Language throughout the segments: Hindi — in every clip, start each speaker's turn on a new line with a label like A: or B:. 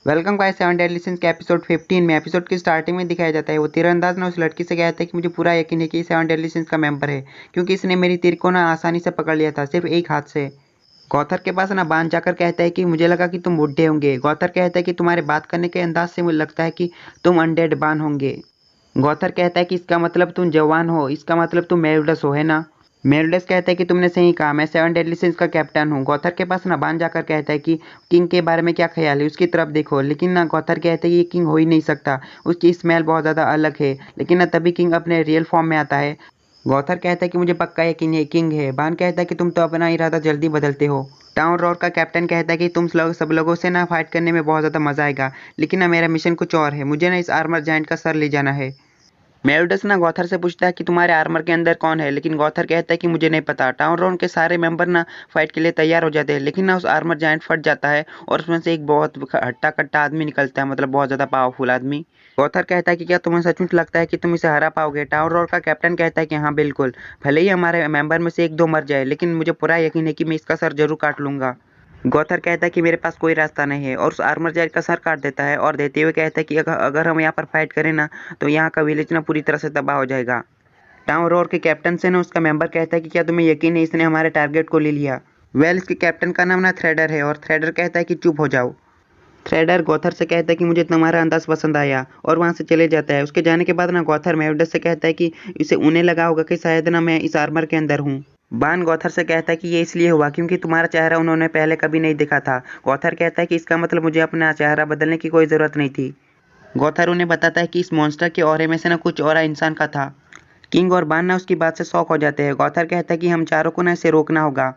A: वेलकम गाइस, 7 डेडली सिंस के एपिसोड 15 में एपिसोड की स्टार्टिंग में दिखाया जाता है वो तीरंदाज ने उस लड़की से कहता है कि मुझे पूरा यकीन है कि 7 डेडली सिंस का मेंबर है, क्योंकि इसने मेरी तीर को ना आसानी से पकड़ लिया था सिर्फ एक हाथ से। गौथर के पास ना बान जाकर कहता है कि मुझे लगा कि तुम बूढ़े होंगे। गौथर कहता है कि तुम्हारे बात करने के अंदाज से मुझे लगता है कि तुम अनडेड बान होंगे। गौथर कहता है कि इसका मतलब तुम जवान हो, इसका मतलब तुम मेरुडस हो, है ना। मेरुडस कहता है कि तुमने सही कहा, मैं 7 डेडली सिंस का कैप्टन हूँ। गौथर के पास ना बान जाकर कहता है कि किंग के बारे में क्या ख्याल है, उसकी तरफ देखो। लेकिन ना गौथर कहता है कि ये किंग हो ही नहीं सकता, उसकी स्मेल बहुत ज़्यादा अलग है। लेकिन ना तभी किंग अपने रियल फॉर्म में आता है। गौथर कहता है कि मुझे पक्का यकीन है किंग है। बान कहता है कि तुम तो अपना इरादा जल्दी बदलते हो। टाउन रोर का कैप्टन कहता है कि तुम लोग सब लोगों से ना फाइट करने में बहुत ज़्यादा मजा आएगा, लेकिन ना मेरा मिशन कुछ और है, मुझे ना इस आर्मर जाइंट का सर ले जाना है। मेरुडस ना गौथर से पूछता है कि तुम्हारे आर्मर के अंदर कौन है, लेकिन गौथर कहता है कि मुझे नहीं पता। टाउन रोन के सारे मेंबर ना फाइट के लिए तैयार हो जाते हैं, लेकिन ना उस आर्मर जाइंट फट जाता है और उसमें से एक बहुत हट्टा कट्टा आदमी निकलता है, मतलब बहुत ज़्यादा पावरफुल आदमी। गौथर कहता है कि क्या तुम्हें सचमुच लगता है कि तुम इसे हरा पाओगे। टाउन रोड का कैप्टन कहता है कि हाँ बिल्कुल, भले ही हमारे मेंबर में से एक दो मर जाए, लेकिन मुझे पूरा यकीन है कि मैं इसका सर जरूर काट लूंगा। गौथर कहता है कि मेरे पास कोई रास्ता नहीं है और उस आर्मर जाइंट का सर काट देता है और देते हुए कहता है कि अगर हम यहाँ पर फाइट करें ना तो यहाँ का विलेज ना पूरी तरह से तबाह हो जाएगा। टाउन रोर के कैप्टन से ना उसका मेंबर कहता है कि क्या तुम्हें यकीन है इसने हमारे टारगेट को ले लिया। इसके कैप्टन का नाम ना थ्रेडर है और थ्रेडर कहता है कि चुप हो जाओ। थ्रेडर गौथर से कहता है कि मुझे तुम्हारा अंदाज पसंद आया और वहाँ से चले जाता है। उसके जाने के बाद ना गौथर मेविडस से कहता है कि इसे उन्हें लगा होगा कि शायद ना मैं इस आर्मर के अंदर हूँ। बान गौथर से कहता है कि ये इसलिए हुआ क्योंकि तुम्हारा चेहरा उन्होंने पहले कभी नहीं देखा था। गौथर कहता है कि इसका मतलब मुझे अपना चेहरा बदलने की कोई ज़रूरत नहीं थी। गौथर उन्हें बताता है कि इस मॉन्स्टर के ऑरे में से ना कुछ और इंसान का था। किंग और बान ना उसकी बात से शॉक हो जाते हैं। गौथर कहता है कि हम चारों को ना इसे रोकना होगा।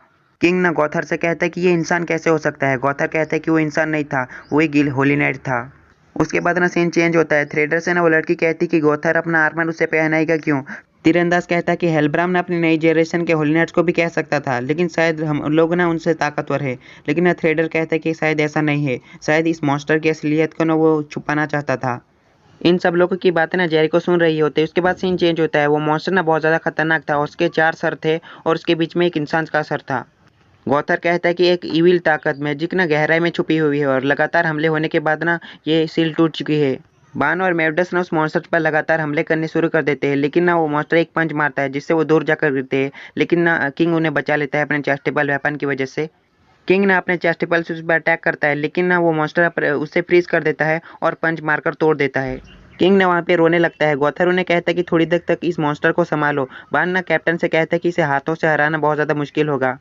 A: किंग ना गौथर से कहता है कि ये इंसान कैसे हो सकता है। गौथर कहता है कि वो इंसान नहीं था, वो एक गिल होली नाइट था। उसके बाद ना सीन चेंज होता है। थ्रेडर से ना वो लड़की कहती कि गौथर अपना आर्मर उसे पहनाएगा क्यों। तीरंदाज कहता है कि हेलब्राम ना अपनी नई जनरेशन के होली नाइट्स को भी कह सकता था, लेकिन शायद हम लोग ना उनसे ताकतवर है। लेकिन ना थ्रेडर कहता है कि शायद ऐसा नहीं है, शायद इस मॉन्स्टर की असलियत को ना वो छुपाना चाहता था। इन सब लोगों की बातें ना जेरिको सुन रही होती है। उसके बाद सीन चेंज होता है। वो मॉन्स्टर ना बहुत ज़्यादा खतरनाक था। उसके 4 सर थे और उसके बीच में एक इंसान का सर था। गौथर कहता है कि एक इविल ताकत मैजिक ना गहराई में छुपी हुई है और लगातार हमले होने के बाद ना ये सील टूट चुकी है। बान और मेवडस ना उस मॉन्स्टर पर लगातार हमले करने शुरू कर देते हैं, लेकिन ना वो मॉन्स्टर एक पंच मारता है जिससे वो दूर जाकर गिरते हैं। लेकिन ना किंग उन्हें बचा लेता है अपने चेस्टेबल वेपन की वजह से। किंग ना अपने चेस्टेबल से उस पर अटैक करता है, लेकिन ना वो मॉन्स्टर उसे फ्रीज कर देता है और पंच मारकर तोड़ देता है। किंग ने वहाँ पे रोने लगता है। गौथर उन्हें कहता है कि थोड़ी देर तक इस मॉन्स्टर को संभालो। बान ना कैप्टन से कहता है कि इसे हाथों से हराना बहुत ज़्यादा मुश्किल होगा।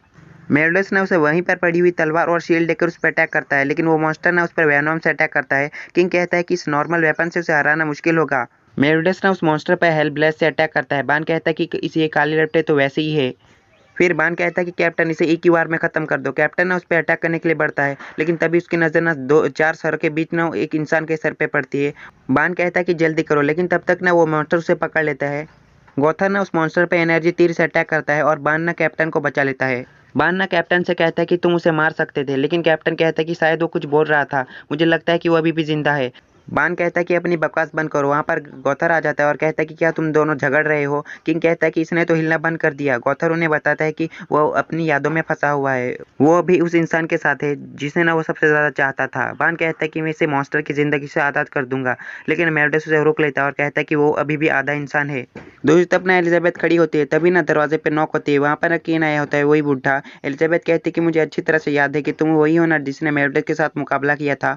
A: मेरडस ने उसे वहीं पर पड़ी हुई तलवार और शील्ड लेकर उस पर अटैक करता है, लेकिन वो मॉन्स्टर ना उस पर वेनोम से अटैक करता है। किंग कहता है कि इस नॉर्मल वेपन से उसे हराना मुश्किल होगा। मेरडस ना उस मॉन्स्टर पर हेल ब्लेस से अटैक करता है। बान कहता है कि इस ये काली लपटे तो वैसे ही है। फिर बान कहता है कि कैप्टन इसे एक ही बार में खत्म कर दो। कैप्टन ना उस पर अटैक करने के लिए बढ़ता है, लेकिन तभी उसकी नज़र ना दो चार सर के बीच ना एक इंसान के सर पे पड़ती है। बान कहता है कि जल्दी करो, लेकिन तब तक ना वो मॉन्स्टर उसे पकड़ लेता है। गौथर ना उस मॉन्स्टर पे एनर्जी तीर से अटैक करता है और बान ना कैप्टन को बचा लेता है। बान ना कैप्टन से कहता है कि तुम उसे मार सकते थे, लेकिन कैप्टन कहता है कि शायद वो कुछ बोल रहा था, मुझे लगता है कि वो अभी भी जिंदा है। बान कहता है कि अपनी बकवास बंद करो। वहाँ पर गौथर आ जाता है और कहता है कि क्या तुम दोनों झगड़ रहे हो। किंग कहता है कि इसने तो हिलना बंद कर दिया। गौथर उन्हें बताता है कि वो अपनी यादों में फंसा हुआ है, वो अभी उस इंसान के साथ है जिसे ना वो सबसे ज़्यादा चाहता था। बान कहता है कि मैं इसे मॉन्स्टर की ज़िंदगी से आज़ाद कर दूंगा, लेकिन मेरडस उसे रोक लेता है और कहता है कि वो अभी भी आधा इंसान है। दूसरी तरफ ना एलिजाबेथ खड़ी होती है। तभी ना दरवाजे पे नॉक होती है। वहाँ पर ना केन आया होता है, वही बुढ़ा। एलिजाबेथ कहती है कि मुझे अच्छी तरह से याद है कि तुम वही हो ना जिसने मेरडस के साथ मुकाबला किया था।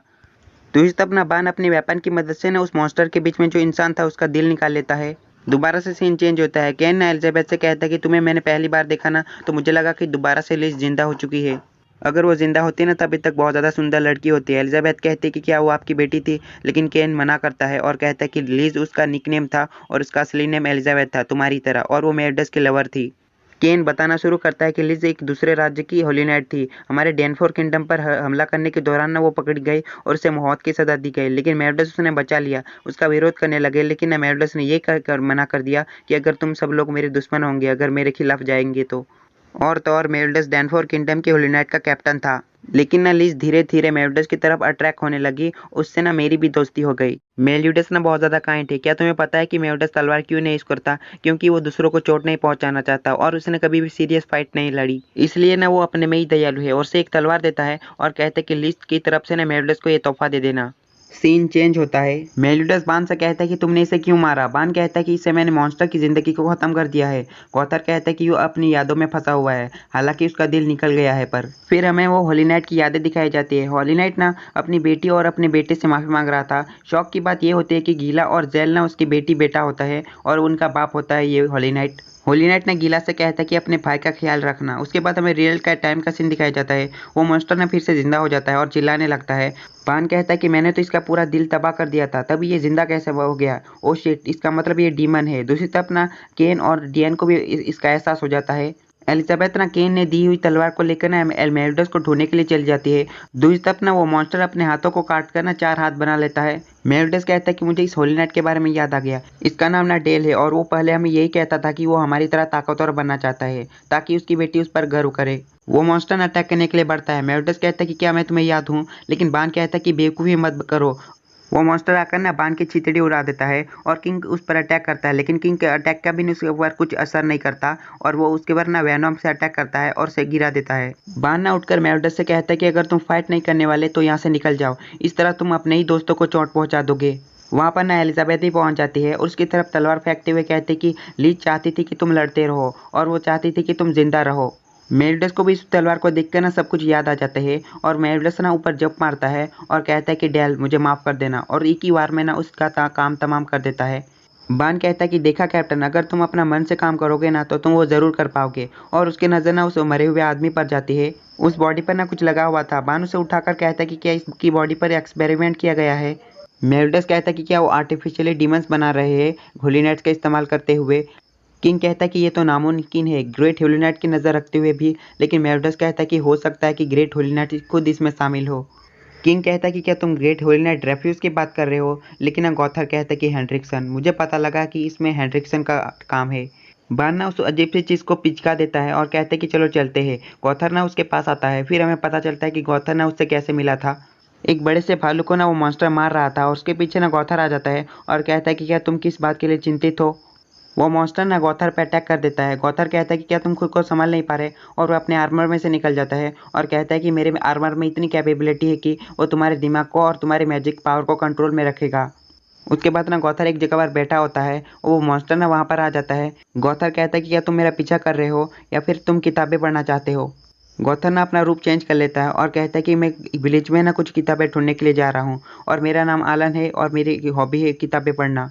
A: दूसरी तरफ ना बान अपनी वेपन की मदद से ना उस मॉन्स्टर के बीच में जो इंसान था उसका दिल निकाल लेता है। दोबारा से सीन चेंज होता है। केन ना एलिजाबेथ से कहता है कि तुम्हें मैंने पहली बार देखा ना तो मुझे लगा कि दोबारा से लिज जिंदा हो चुकी है। अगर वो जिंदा होती ना तभी तक बहुत ज़्यादा सुंदर लड़की होती है। एलिजाबेथ कहती है कि क्या वो आपकी बेटी थी, लेकिन केन मना करता है और कहता है कि लिज उसका निकनेम था और उसका असली नेम एलिजाबेथ था तुम्हारी तरह, और वो मेरडस की लवर थी। केन बताना शुरू करता है कि लिज एक दूसरे राज्य की होली नाइट थी। हमारे डेनफोर किंगडम पर हमला करने के दौरान ना वो पकड़ी गई और उसे मौत की सजा दी गई, लेकिन मेरडस उसने बचा लिया। उसका विरोध करने लगे, लेकिन ना मेरडस ने ये कर मना कर दिया कि अगर तुम सब लोग मेरे दुश्मन होंगे, अगर मेरे खिलाफ जाएंगे तो। और मेरडस डेनफोर किंगडम की होली नाइट का कैप्टन था। लेकिन ना लिज धीरे धीरे मेलियोडस की तरफ अट्रैक्ट होने लगी। उससे ना मेरी भी दोस्ती हो गई। मेलियोडस ना बहुत ज्यादा काइंड है। क्या तुम्हें पता है कि मेलियोडस तलवार क्यों नहीं यूज करता? क्योंकि वो दूसरों को चोट नहीं पहुंचाना चाहता और उसने कभी भी सीरियस फाइट नहीं लड़ी। इसलिए ना वो अपने में ही दयालु है और उसे एक तलवार देता है और कहता है कि लिज की तरफ से ना मेलियोडस को ये तोहफा दे देना। सीन चेंज होता है। मेलियोडस बान से कहता है कि तुमने इसे क्यों मारा? बान कहता है कि इससे मैंने मॉन्स्टर की जिंदगी को खत्म कर दिया है। गॉथर कहता है कि वो अपनी यादों में फंसा हुआ है, हालांकि उसका दिल निकल गया है। पर फिर हमें वो हॉली नाइट की यादें दिखाई जाती है। हॉली नाइट ना अपनी बेटी और अपने बेटे से माफी मांग रहा था। शौक की बात ये होती है कि गीला और जेल ना उसकी बेटी बेटा होता है और उनका बाप होता है ये हॉली नाइट। होली नाइट ने गीला से कहता है कि अपने भाई का ख्याल रखना। उसके बाद हमें रियल का टाइम का सीन दिखाया जाता है। वो मॉन्स्टर ना फिर से जिंदा हो जाता है और चिल्लाने लगता है। पान कहता है कि मैंने तो इसका पूरा दिल तबाह कर दिया था, तभी ये जिंदा कैसे हो गया? ओ शिट, इसका मतलब ये डीमन है। दूसरी तरफ ना केन और डियन को भी इसका एहसास हो जाता है। एलिजाबेथ ना केन ने दी हुई तलवार को लेकर ना मेलियोडस को ढूंढने के लिए चली जाती है। दूसरी तरफ ना वो मॉन्स्टर अपने हाथों को काट कर ना 4 हाथ बना लेता है। मेलियोडस कहता है कि मुझे इस होली नाइट के बारे में याद आ गया। इसका नाम ना डेल है और वो पहले हमें यही कहता था कि वो हमारी तरह ताकतवर बनना चाहता है ताकि उसकी बेटी उस पर गर्व करे। वो मॉन्स्टर अटैक करने के लिए बढ़ता है। मेलियोडस कहता है कि क्या मैं तुम्हें याद हूँ? लेकिन बान कहता है कि बेवकूफ़ी मत करो। वो मॉन्स्टर आकर ना बान की चितड़ी उड़ा देता है और किंग उस पर अटैक करता है। लेकिन किंग के अटैक का भी उसके ऊपर कुछ असर नहीं करता और वो उसके ऊपर ना वेनोम से अटैक करता है और उसे गिरा देता है। बान ना उठकर मेलियोडस से कहता है कि अगर तुम फाइट नहीं करने वाले तो यहाँ से निकल जाओ, इस तरह तुम अपने ही दोस्तों को चोट पहुंचा दोगे। वहाँ पर ना एलिजाबेथ भी पहुंच जाती है और उसकी तरफ तलवार फेंकते हुए कहती कि लीज चाहती थी कि तुम लड़ते रहो और वो चाहती थी कि तुम जिंदा रहो। मेलियोडस को भी इस तलवार को देखकर ना सब कुछ याद आ जाता है और मेलियोडस ना ऊपर जंप मारता है और कहता है कि डेल मुझे माफ कर देना और एक ही बार में ना उसका काम तमाम कर देता है। बान कहता है कि देखा कैप्टन, अगर तुम अपना मन से काम करोगे ना तो तुम वो जरूर कर पाओगे। और उसकी नजर ना उस मरे हुए आदमी पर जाती है। उस बॉडी पर ना कुछ लगा हुआ था। बान उसे उठाकर कहता है कि क्या इसकी बॉडी पर एक्सपेरिमेंट किया गया है? मेलियोडस कहता है कि क्या वो आर्टिफिशियली डीमंस बना रहे हैं होली नाइट्स का इस्तेमाल करते हुए? किंग कहता है कि ये तो नामुमकिन है ग्रेट होली नाइट की नज़र रखते हुए भी। लेकिन मेलियोडस कहता है कि हो सकता है कि ग्रेट होली नाइट खुद इसमें शामिल हो। किंग कहता है कि क्या तुम ग्रेट होली नाइट रेफ्यूज की बात कर रहे हो? लेकिन गॉथर कहता है कि हेनरिक्सन, मुझे पता लगा कि इसमें हेनरिक्सन का काम है। बान ना उस अजीब सी चीज़ को पिचका देता है और कहते हैं कि चलो चलते हैं। गॉथर ना उसके पास आता है। फिर हमें पता चलता है कि गॉथर ना उससे कैसे मिला था। एक बड़े से भालू को ना वो मॉन्स्टर मार रहा था और उसके पीछे ना गॉथर आ जाता है और कहता है कि क्या तुम किस बात के लिए चिंतित हो? वो मॉन्स्टर ना गॉथर पे अटैक कर देता है। गॉथर कहता है कि क्या तुम खुद को संभाल नहीं पा रहे? और वो अपने आर्मर में से निकल जाता है और कहता है कि मेरे आर्मर में इतनी कैपेबिलिटी है कि वो तुम्हारे दिमाग को और तुम्हारे मैजिक पावर को कंट्रोल में रखेगा। उसके बाद ना गॉथर एक जगह पर बैठा होता है और वो मॉन्स्टर ना वहाँ पर आ जाता है। गॉथर कहता है कि क्या तुम मेरा पीछा कर रहे हो या फिर तुम किताबें पढ़ना चाहते हो? गॉथर ना अपना रूप चेंज कर लेता है और कहता है कि मैं विलेज में ना कुछ किताबें ढूंढने के लिए जा रहा हूँ और मेरा नाम आलन है और मेरी हॉबी है किताबें पढ़ना।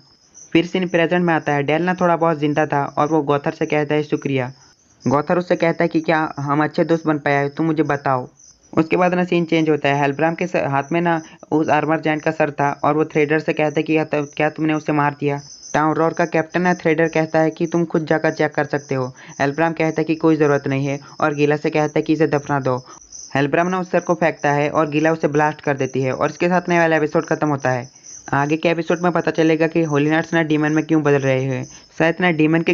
A: फिर सीन प्रेजेंट में आता है। डेल ना थोड़ा बहुत जिंदा था और वो गॉथर से कहता है शुक्रिया। गॉथर उससे कहता है कि क्या हम अच्छे दोस्त बन पाए, तुम मुझे बताओ। उसके बाद ना सीन चेंज होता है। हेल्ब्राम के हाथ में ना उस आर्मर जाइंट का सर था और वो थ्रेडर से कहता है कि क्या तुमने उसे मार दिया? टाउन रोर का कैप्टन है थ्रेडर कहता है कि तुम खुद जाकर चेक कर सकते हो। हेल्ब्राम कहता है कि कोई ज़रूरत नहीं है और गीला से कहता है कि इसे दफना दो। हेल्ब्राम ना उस सर को फेंकता है और गीला उसे ब्लास्ट कर देती है और इसके साथ नया वाला एपिसोड खत्म होता है। आगे के एपिसोड में पता चलेगा कि होली नाइट्स ना डीमन में क्यों बदल रहे हैं। शायद ना डीमन के